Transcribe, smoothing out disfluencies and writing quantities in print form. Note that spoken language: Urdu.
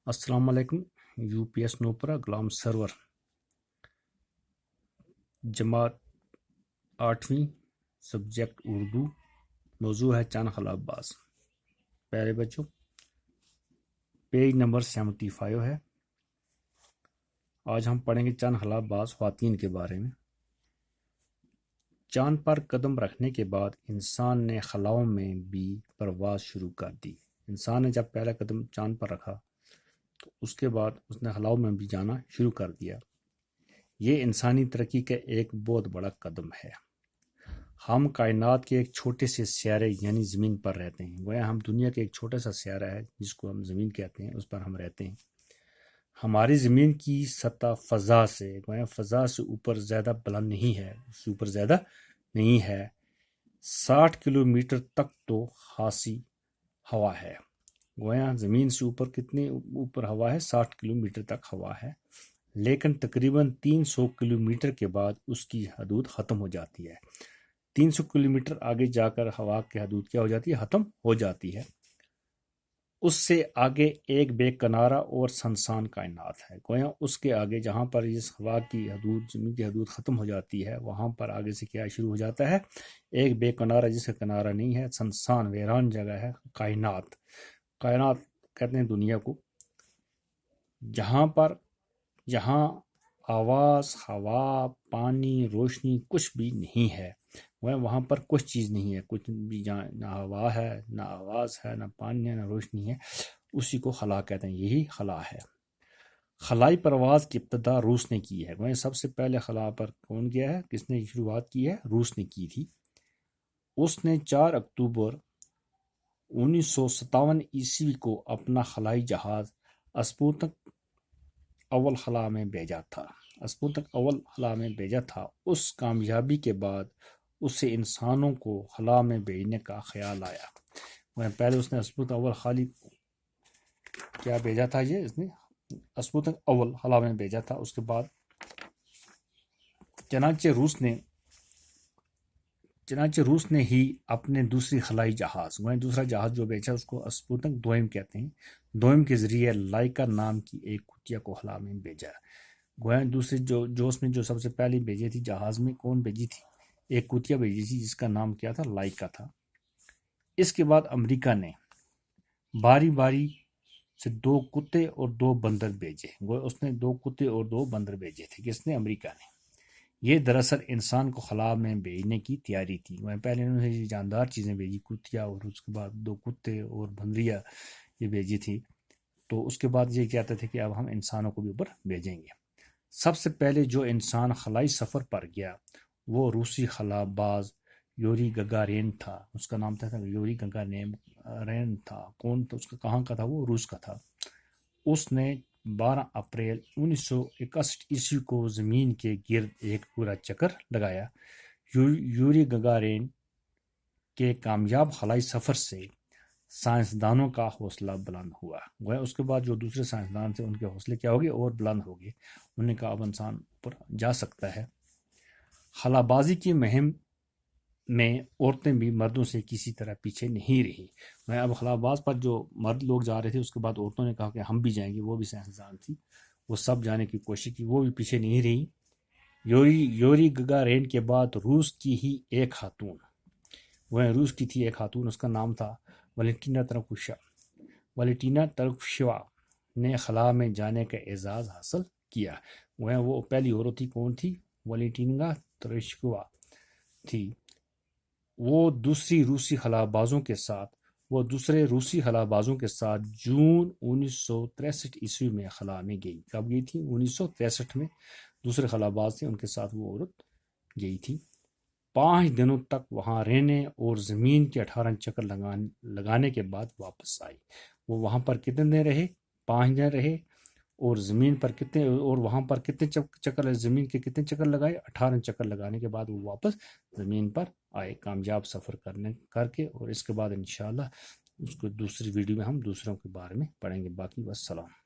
السلام علیکم۔ U P S نوپرا Ghulam Sarwar جماعت 8ویں، سبجیکٹ اردو، موضوع ہے چند خلاف باز۔ پیارے بچوں، پیج نمبر 75 ہے۔ آج ہم پڑھیں گے چند خلاف باز خواتین کے بارے میں۔ چاند پر قدم رکھنے کے بعد انسان نے خلاؤں میں بھی پرواز شروع کر دی۔ انسان نے جب پہلا قدم چاند پر رکھا تو اس کے بعد اس نے خلاؤں میں بھی جانا شروع کر دیا۔ یہ انسانی ترقی کا ایک بہت بڑا قدم ہے۔ ہم کائنات کے ایک چھوٹے سے سیارے یعنی زمین پر رہتے ہیں۔ گویا ہم دنیا کے ایک چھوٹا سا سیارہ ہے جس کو ہم زمین کہتے ہیں، اس پر ہم رہتے ہیں۔ ہماری زمین کی سطح فضا سے فضا سے اوپر زیادہ بلند نہیں ہے، اس سے اوپر زیادہ نہیں ہے۔ 60 کلومیٹر تک تو خاصی ہوا ہے۔ گویا زمین سے اوپر کتنے اوپر ہوا ہے؟ 60 کلومیٹر تک ہوا ہے، لیکن تقریباً 300 کلومیٹر کے بعد اس کی حدود ختم ہو جاتی ہے۔ 300 کلومیٹر آگے جا کر ہوا کی حدود کیا ہو جاتی ہے؟ ختم ہو جاتی ہے۔ اس سے آگے ایک بے کنارہ اور سنسان کائنات ہے۔ گویا اس کے آگے جہاں پر اس ہوا کی حدود، زمین کی حدود ختم ہو جاتی ہے، وہاں پر آگے سے کیا شروع ہو جاتا ہے؟ ایک بے کنارہ، جس کا کنارہ نہیں ہے، سنسان ویران جگہ ہے، کائنات۔ کائنات کہتے ہیں دنیا کو، جہاں آواز، ہوا، پانی، روشنی کچھ بھی نہیں ہے۔ وہاں پر کچھ چیز نہیں ہے، کچھ بھی، نہ ہوا ہے، نہ آواز ہے، نہ پانی ہے، نہ روشنی ہے۔ اسی کو خلا کہتے ہیں، یہی خلا ہے۔ خلائی پرواز کی ابتدا روس نے کی ہے۔ سب سے پہلے خلا پر کون گیا ہے؟ کس نے شروعات کی ہے؟ روس نے کی تھی۔ اس نے 4 اکتوبر 1957 عیسوی کو اپنا خلائی جہاز اسپوتنک اول خلا میں بھیجا تھا۔ اس کامیابی کے بعد اسے انسانوں کو خلا میں بھیجنے کا خیال آیا۔ پہلے اس نے اسپوتنک اول خالی کیا بھیجا تھا؟ اس نے اسپوتنک اول خلا میں بھیجا تھا۔ اس کے بعد چنانچہ روس نے ہی اپنے دوسری خلائی جہاز، دوسرا جہاز جو بھیجا اس کو اسپوتنک دوئم کہتے ہیں، دوئم کے ذریعے لائکا نام کی ایک کتیا کو خلا میں بھیجا۔ دوسری جو اس نے جو سب سے پہلے بھیجی تھی جہاز میں، کون بھیجی تھی؟ ایک کتیا بھیجی تھی جس کا نام کیا تھا؟ لائکا تھا۔ اس کے بعد امریکہ نے باری باری سے 2 کتے اور 2 بندر بھیجے۔ اس نے 2 کتے اور 2 بندر بھیجے تھے۔ کس نے؟ امریکہ نے۔ یہ دراصل انسان کو خلا میں بھیجنے کی تیاری تھی۔ پہلے انہوں نے جاندار چیزیں بھیجی، کتیا، اور اس کے بعد 2 کتے اور بندریا یہ بھیجی تھی۔ تو اس کے بعد یہ کہتے تھے کہ اب ہم انسانوں کو بھی اوپر بھیجیں گے۔ سب سے پہلے جو انسان خلائی سفر پر گیا وہ روسی خلا باز یوری گگارین تھا۔ اس کا نام تھا یوری گگارین تھا۔ کون تھا؟ اس کا کہاں کا تھا؟ وہ روس کا تھا۔ اس نے 12 اپریل 1961 عیسوی کو زمین کے گرد ایک پورا چکر لگایا۔ یوری گگارین کے کامیاب خلائی سفر سے سائنسدانوں کا حوصلہ بلند ہوا۔ اس کے بعد جو دوسرے سائنسدان تھے ان کے حوصلے کیا ہو گئے؟ اور بلند ہو گئے۔ انہوں نے کہا اب انسان پر جا سکتا ہے۔ خلا بازی کی مہم میں عورتیں بھی مردوں سے کسی طرح پیچھے نہیں رہی۔ اب خلا باز پر جو مرد لوگ جا رہے تھے، اس کے بعد عورتوں نے کہا کہ ہم بھی جائیں گے۔ وہ بھی سائنسدان تھی، وہ سب جانے کی کوشش کی، وہ بھی پیچھے نہیں رہی۔ یوری گگارین کے بعد روس کی ہی ایک خاتون، روس کی تھی ایک خاتون، اس کا نام تھا ویلنٹینا ترکشوا نے خلا میں جانے کا اعزاز حاصل کیا۔ وہ پہلی عورت تھی۔ کون تھی؟ ویلنٹینا ترکشوا تھی۔ وہ دوسرے روسی خلا بازوں کے ساتھ جون 1963 عیسوی میں خلا میں گئی۔ کب گئی تھی؟ 1963 میں۔ دوسرے خلا باز تھے، ان کے ساتھ وہ عورت گئی تھی۔ 5 دنوں تک وہاں رہنے اور زمین کے 18 چکر لگانے کے بعد واپس آئی۔ وہ وہاں پر کتنے دن رہے؟ 5 دن رہے۔ اور زمین پر کتنے، اور وہاں پر کتنے چکر، زمین کے کتنے چکر لگائے؟ 18 چکر لگانے کے بعد وہ واپس زمین پر آئے، کامیاب سفر کر کے۔ اور اس کے بعد انشاءاللہ اس کو دوسری ویڈیو میں ہم دوسروں کے بارے میں پڑھیں گے۔ باقی والسلام۔